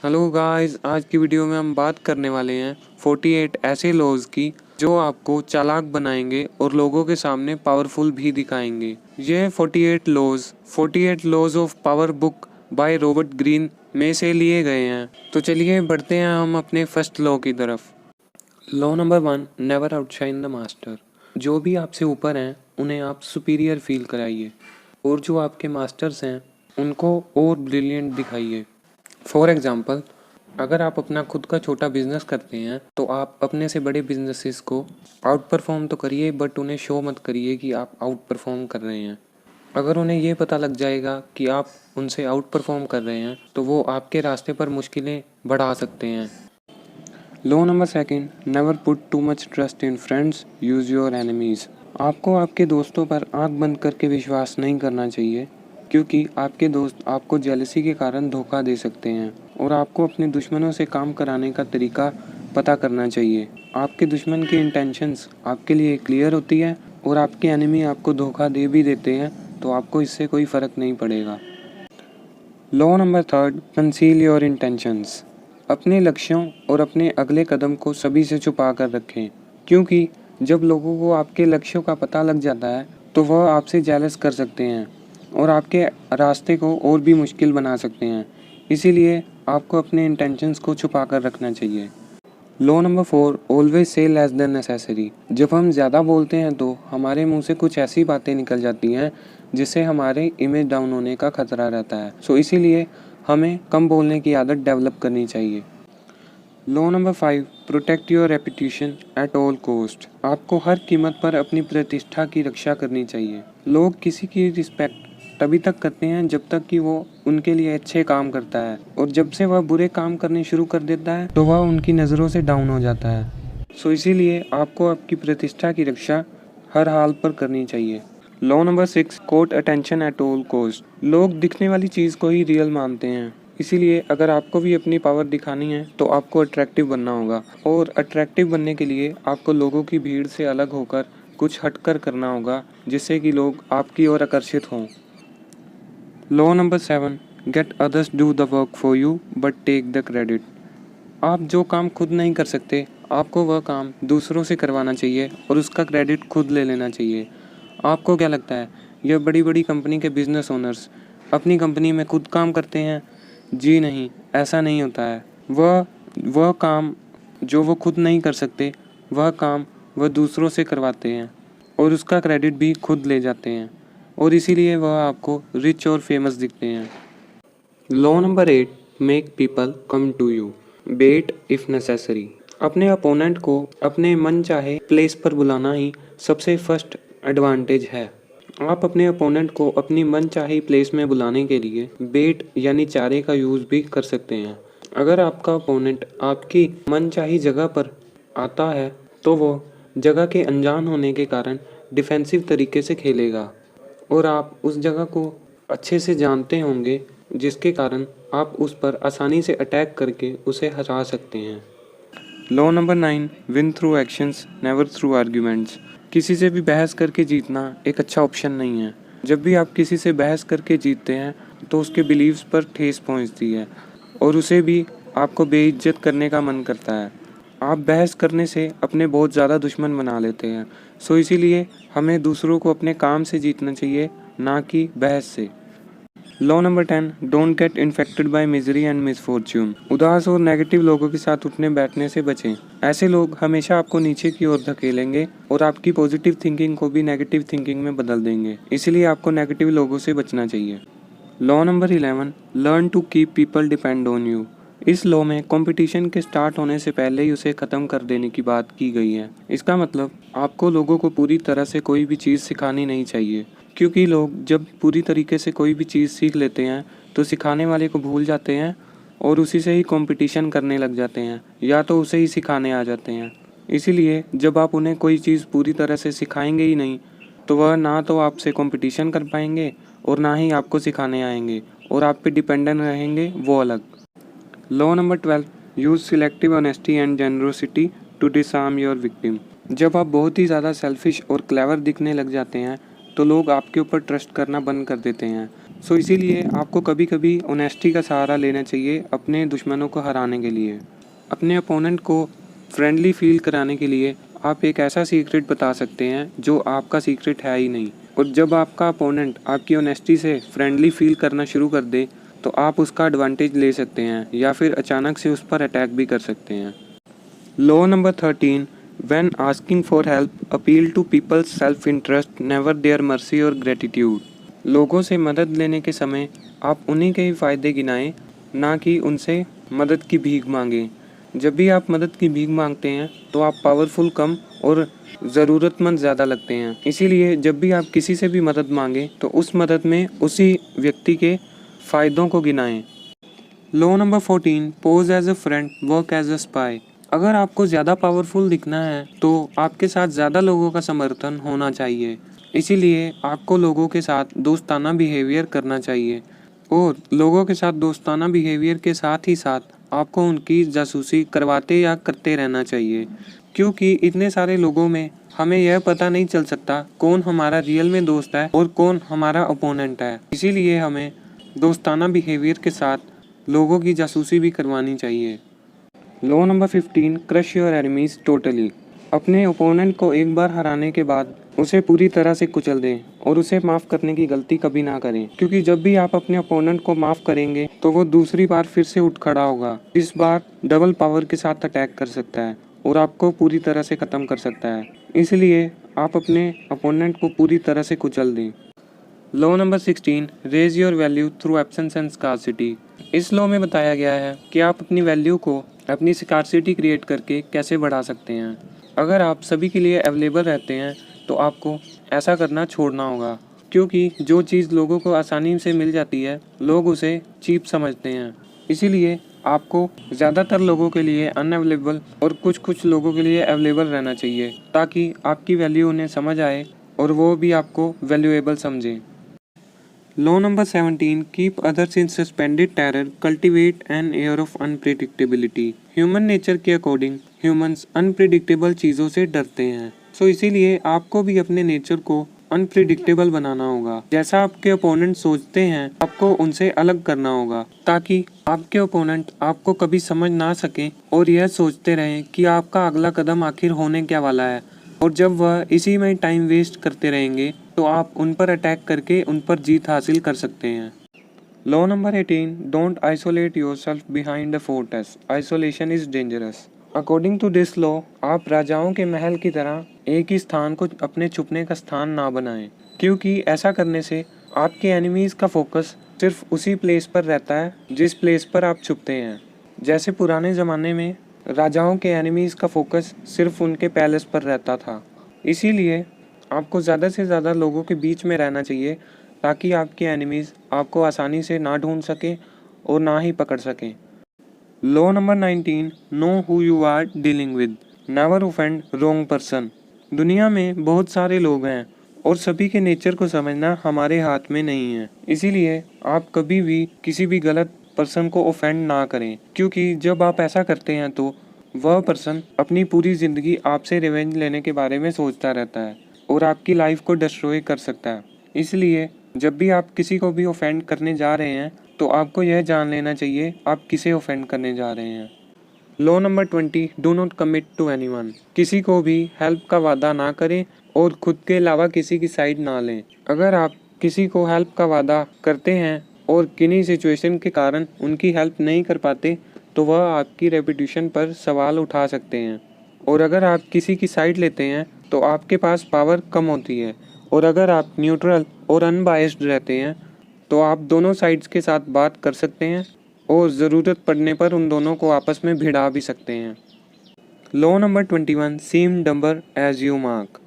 Hello guys, आज की video में हम बात करने वाले हैं 48 ऐसे लॉज की जो आपको चालाक बनाएंगे और लोगों के सामने पावरफुल भी दिखाएंगे। ये 48 laws of power book by Robert Greene में से लिए गए हैं। तो चलिए बढ़ते हैं हम अपने फर्स्ट लॉ की तरफ। Law number 1, never outshine the master. जो भी आपसे ऊपर हैं उन्हें आप सुपीरियर फील कराइए और जो आपके मास्टर्स हैं उनको और ब्रिलियंट दिखाइए। फॉर एग्ज़ाम्पल, अगर आप अपना खुद का छोटा बिजनेस करते हैं तो आप अपने से बड़े बिजनेसेस को आउट परफॉर्म तो करिए, बट उन्हें शो मत करिए कि आप आउट परफॉर्म कर रहे हैं। अगर उन्हें ये पता लग जाएगा कि आप उनसे आउट परफॉर्म कर रहे हैं तो वो आपके रास्ते पर मुश्किलें बढ़ा सकते हैं। Law number 2, never put too much trust in friends, use your enemies. आपको आपके दोस्तों पर आंख बंद करके विश्वास नहीं करना चाहिए, क्योंकि आपके दोस्त आपको जेलसी के कारण धोखा दे सकते हैं और आपको अपने दुश्मनों से काम कराने का तरीका पता करना चाहिए। आपके दुश्मन की इंटेंशंस आपके लिए क्लियर होती है और आपके एनिमी आपको धोखा दे भी देते हैं तो आपको इससे कोई फ़र्क नहीं पड़ेगा। Law number 3, conceal your intentions. अपने लक्ष्यों और अपने अगले कदम को सभी से छुपा कर रखें, क्योंकि जब लोगों को आपके लक्ष्यों का पता लग जाता है तो वह आपसे जेलस कर सकते हैं और आपके रास्ते को और भी मुश्किल बना सकते हैं। इसीलिए आपको अपने इंटेंशंस को छुपा कर रखना चाहिए। Law number 4, always say less than necessary. जब हम ज़्यादा बोलते हैं तो हमारे मुंह से कुछ ऐसी बातें निकल जाती हैं जिससे हमारे इमेज डाउन होने का खतरा रहता है। इसीलिए हमें कम बोलने की आदत डेवलप करनी चाहिए। Law number 5, protect your reputation eight all cost. आपको हर कीमत पर अपनी प्रतिष्ठा की रक्षा करनी चाहिए। लोग किसी की रिस्पेक्ट तभी तक करते हैं जब तक कि वो उनके लिए अच्छे काम करता है, और जब से वह बुरे काम करने शुरू कर देता है तो वह उनकी नज़रों से डाउन हो जाता है। इसीलिए आपको आपकी प्रतिष्ठा की रक्षा हर हाल पर करनी चाहिए। Law number 6, court attention at all cost. लोग दिखने वाली चीज़ को ही रियल मानते हैं, इसीलिए अगर आपको भी अपनी पावर दिखानी है तो आपको अट्रैक्टिव बनना होगा, और अट्रैक्टिव बनने के लिए आपको लोगों की भीड़ से अलग होकर कुछ हटकर करना होगा, जिससे कि लोग आपकी ओर आकर्षित हों। Law number 7, get others do the work for you but take the credit. आप जो काम खुद नहीं कर सकते, आपको वह काम दूसरों से करवाना चाहिए और उसका क्रेडिट खुद ले लेना चाहिए। आपको क्या लगता है यह बड़ी बड़ी कंपनी के बिजनेस ओनर्स अपनी कंपनी में खुद काम करते हैं? जी नहीं, ऐसा नहीं होता है। वह काम जो वो खुद नहीं कर सकते, वह काम वह दूसरों से करवाते हैं और उसका क्रेडिट भी खुद ले जाते हैं, और इसीलिए वह आपको रिच और फेमस दिखते हैं। Law number 8, make people come to you, bait if necessary. अपने अपोनेंट को अपने मन चाहे प्लेस पर बुलाना ही सबसे फर्स्ट एडवांटेज है। आप अपने अपोनेंट को अपनी मन चाही प्लेस में बुलाने के लिए बेट यानी चारे का यूज़ भी कर सकते हैं। अगर आपका अपोनेंट आपकी मन चाही जगह पर आता है तो वो जगह के अनजान होने के कारण डिफेंसिव तरीके से खेलेगा, और आप उस जगह को अच्छे से जानते होंगे, जिसके कारण आप उस पर आसानी से अटैक करके उसे हरा सकते हैं। Law number 9, win through actions never through arguments. किसी से भी बहस करके जीतना एक अच्छा ऑप्शन नहीं है। जब भी आप किसी से बहस करके जीतते हैं तो उसके बिलीव्स पर ठेस पहुंचती है और उसे भी आपको बेइज्जत करने का मन करता है। आप बहस करने से अपने बहुत ज़्यादा दुश्मन बना लेते हैं। इसीलिए हमें दूसरों को अपने काम से जीतना चाहिए, ना कि बहस से। Law number 10, don't get infected by misery and misfortune. उदास और नेगेटिव लोगों के साथ उठने बैठने से बचें। ऐसे लोग हमेशा आपको नीचे की ओर धकेलेंगे और आपकी पॉजिटिव थिंकिंग को भी नेगेटिव थिंकिंग में बदल देंगे। इसलिए आपको नेगेटिव लोगों से बचना चाहिए। Law number 11, learn to keep people depend on you. इस लॉ में कंपटीशन के स्टार्ट होने से पहले ही उसे ख़त्म कर देने की बात की गई है। इसका मतलब आपको लोगों को पूरी तरह से कोई भी चीज़ सिखानी नहीं चाहिए, क्योंकि लोग जब पूरी तरीके से कोई भी चीज़ सीख लेते हैं तो सिखाने वाले को भूल जाते हैं और उसी से ही कंपटीशन करने लग जाते हैं, या तो उसे ही सिखाने आ जाते हैं। इसीलिए जब आप उन्हें कोई चीज़ पूरी तरह से सिखाएंगे ही नहीं तो वह ना तो आपसे कंपटीशन कर पाएंगे और ना ही आपको सिखाने आएंगे, और आप पे डिपेंडेंट रहेंगे, वो अलग। Law number 12, use selective honesty and generosity to disarm your victim. जब आप बहुत ही ज़्यादा सेल्फिश और क्लेवर दिखने लग जाते हैं तो लोग आपके ऊपर ट्रस्ट करना बंद कर देते हैं। सो इसीलिए आपको कभी कभी ऑनेस्टी का सहारा लेना चाहिए अपने दुश्मनों को हराने के लिए। अपने अपोनेंट को फ्रेंडली फील कराने के लिए आप एक ऐसा सीक्रेट बता सकते हैं जो आपका सीक्रेट है ही नहीं, और जब आपका अपोनेंट आपकी ऑनेस्टी से फ्रेंडली फील करना शुरू कर दे तो आप उसका एडवांटेज ले सकते हैं या फिर अचानक से उस पर अटैक भी कर सकते हैं। Law number 13, when asking for help appeal to people's self interest never their mercy और ग्रेटिट्यूड। लोगों से मदद लेने के समय आप उन्हीं के ही फ़ायदे गिनाएं, ना कि उनसे मदद की भीख मांगें। जब भी आप मदद की भीख मांगते हैं तो आप पावरफुल कम और ज़रूरतमंद ज़्यादा लगते हैं। इसीलिए जब भी आप किसी से भी मदद मांगें तो उस मदद में उसी व्यक्ति के फ़ायदों को गिनाएं। Law number 14, pose as a friend work as a spy. अगर आपको ज़्यादा पावरफुल दिखना है तो आपके साथ ज़्यादा लोगों का समर्थन होना चाहिए। इसीलिए आपको लोगों के साथ दोस्ताना बिहेवियर करना चाहिए, और लोगों के साथ दोस्ताना बिहेवियर के साथ ही साथ आपको उनकी जासूसी करवाते या करते रहना चाहिए, क्योंकि इतने सारे लोगों में हमें यह पता नहीं चल सकता कौन हमारा रियल में दोस्त है और कौन हमारा अपोनेंट है। इसीलिए हमें दोस्ताना बिहेवियर के साथ लोगों की जासूसी भी करवानी चाहिए। Law number 15, crush your enemies totally. अपने ओपोनेंट को एक बार हराने के बाद उसे पूरी तरह से कुचल दें और उसे माफ़ करने की गलती कभी ना करें, क्योंकि जब भी आप अपने ओपोनेंट को माफ़ करेंगे तो वो दूसरी बार फिर से उठ खड़ा होगा। इस बार डबल पावर के साथ अटैक कर सकता है और आपको पूरी तरह से ख़त्म कर सकता है। इसलिए आप अपने ओपोनेंट को पूरी तरह से कुचल दें। Law number 16, raise your value through absence and scarcity. इस लॉ में बताया गया है कि आप अपनी वैल्यू को अपनी स्कार्सिटी क्रिएट करके कैसे बढ़ा सकते हैं। अगर आप सभी के लिए अवेलेबल रहते हैं तो आपको ऐसा करना छोड़ना होगा, क्योंकि जो चीज़ लोगों को आसानी से मिल जाती है लोग उसे चीप समझते हैं। इसीलिए आपको ज़्यादातर लोगों के लिए अनअवेलेबल और कुछ कुछ लोगों के लिए अवेलेबल रहना चाहिए, ताकि आपकी वैल्यू उन्हें समझ आए और वो भी आपको वैल्यूएबल समझें। Law number 17, keep others in suspended terror, cultivate an air of unpredictability. Human nature के अकॉर्डिंग ह्यूमंस अनप्रिडिक्टेबल चीज़ों से डरते हैं। सो इसीलिए आपको भी अपने नेचर को अनप्रिडिक्टेबल बनाना होगा। जैसा आपके ओपोनेंट सोचते हैं आपको उनसे अलग करना होगा, ताकि आपके ओपोनेंट आपको कभी समझ ना सकें और यह सोचते रहें कि आपका अगला कदम आखिर होने क्या वाला है। और जब वह इसी में टाइम वेस्ट करते रहेंगे तो आप उन पर अटैक करके उन पर जीत हासिल कर सकते हैं। Law number 18, don't isolate yourself behind the fortress, isolation is dangerous. According to this law, आप राजाओं के महल की तरह एक ही स्थान को अपने छुपने का स्थान ना बनाएं, क्योंकि ऐसा करने से आपके एनिमीज़ का फोकस सिर्फ उसी प्लेस पर रहता है जिस प्लेस पर आप छुपते हैं। जैसे पुराने ज़माने में राजाओं के एनिमीज़ का फोकस सिर्फ उनके पैलेस पर रहता था। इसीलिए आपको ज़्यादा से ज़्यादा लोगों के बीच में रहना चाहिए, ताकि आपके एनिमीज़ आपको आसानी से ना ढूंढ सकें और ना ही पकड़ सकें। Law number 19, know who you are dealing with, never offend wrong person. दुनिया में बहुत सारे लोग हैं और सभी के नेचर को समझना हमारे हाथ में नहीं है। इसीलिए आप कभी भी किसी भी गलत पर्सन को ऑफेंड ना करें, क्योंकि जब आप ऐसा करते हैं तो वह पर्सन अपनी पूरी ज़िंदगी आपसे रिवेंज लेने के बारे में सोचता रहता है और आपकी लाइफ को डिस्ट्रॉय कर सकता है। इसलिए जब भी आप किसी को भी ऑफेंड करने जा रहे हैं तो आपको यह जान लेना चाहिए आप किसे ऑफेंड करने जा रहे हैं। Law number 20, do not commit to anyone. किसी को भी हेल्प का वादा ना करें और खुद के अलावा किसी की साइड ना लें। अगर आप किसी को हेल्प का वादा करते हैं और किन्हीं सिचुएशन के कारण उनकी हेल्प नहीं कर पाते तो वह आपकी रेपुटेशन पर सवाल उठा सकते हैं। और अगर आप किसी की साइड लेते हैं तो आपके पास पावर कम होती है, और अगर आप न्यूट्रल और अनबायस्ड रहते हैं तो आप दोनों साइड्स के साथ बात कर सकते हैं और ज़रूरत पड़ने पर उन दोनों को आपस में भिड़ा भी सकते हैं। Law number 21, seem dumber as you mark.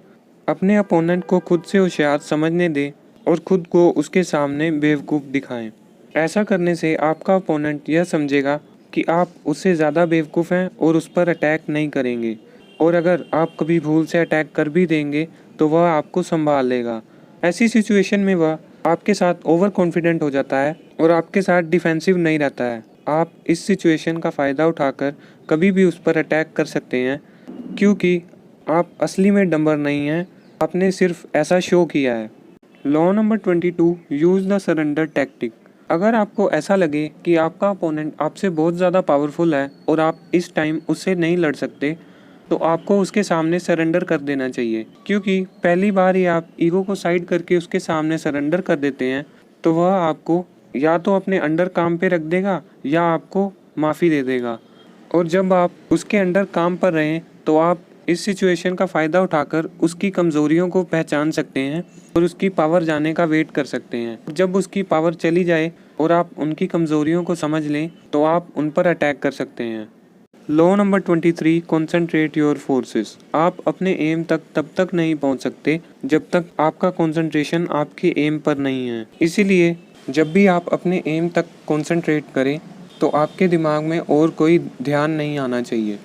अपने अपोनेंट को खुद से होशियार समझने दें और खुद को उसके सामने बेवकूफ़ दिखाएं। ऐसा करने से आपका अपोनेंट यह समझेगा कि आप उससे ज़्यादा बेवकूफ़ हैं और उस पर अटैक नहीं करेंगे, और अगर आप कभी भूल से अटैक कर भी देंगे तो वह आपको संभाल लेगा। ऐसी सिचुएशन में वह आपके साथ ओवर कॉन्फिडेंट हो जाता है और आपके साथ डिफेंसिव नहीं रहता है। आप इस सिचुएशन का फ़ायदा उठाकर कभी भी उस पर अटैक कर सकते हैं, क्योंकि आप असली में डंबर नहीं हैं, आपने सिर्फ ऐसा शो किया है। Law number 22, use the surrender tactic. अगर आपको ऐसा लगे कि आपका अपोनेंट आपसे बहुत ज़्यादा पावरफुल है और आप इस टाइम उससे नहीं लड़ सकते, तो आपको उसके सामने सरेंडर कर देना चाहिए, क्योंकि पहली बार ही आप ईगो को साइड करके उसके सामने सरेंडर कर देते हैं तो वह आपको या तो अपने अंडर काम पे रख देगा या आपको माफ़ी दे देगा। और जब आप उसके अंडर काम पर रहें तो आप इस सिचुएशन का फ़ायदा उठाकर उसकी कमज़ोरियों को पहचान सकते हैं और उसकी पावर जाने का वेट कर सकते हैं। जब उसकी पावर चली जाए और आप उनकी कमज़ोरियों को समझ लें तो आप उन पर अटैक कर सकते हैं। Law number 23, concentrate your forces. आप अपने एम तक तब तक नहीं पहुंच सकते जब तक आपका कंसंट्रेशन आपके एम पर नहीं है। इसीलिए जब भी आप अपने एम तक कंसंट्रेट करें तो आपके दिमाग में और कोई ध्यान नहीं आना चाहिए।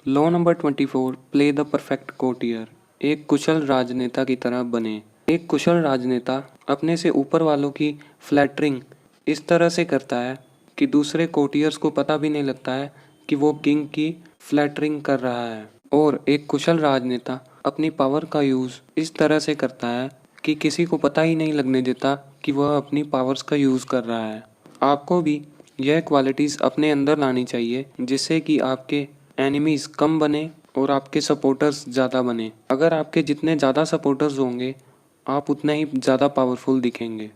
Law number 24, play the perfect courtier. एक कुशल राजनेता की तरह बने। एक कुशल राजनेता अपने से ऊपर वालों की फ्लैटरिंग इस तरह से करता है कि दूसरे कोर्टियर्स को पता भी नहीं लगता है कि वो किंग की फ्लैटरिंग कर रहा है। और एक कुशल राजनेता अपनी पावर का यूज़ इस तरह से करता है कि किसी को पता ही नहीं लगने देता कि वह अपनी पावर्स का यूज़ कर रहा है। आपको भी यह क्वालिटीज़ अपने अंदर लानी चाहिए जिससे कि आपके एनिमीज़ कम बने और आपके सपोर्टर्स ज़्यादा बने। अगर आपके जितने ज़्यादा सपोर्टर्स होंगे आप उतने ही ज़्यादा पावरफुल दिखेंगे।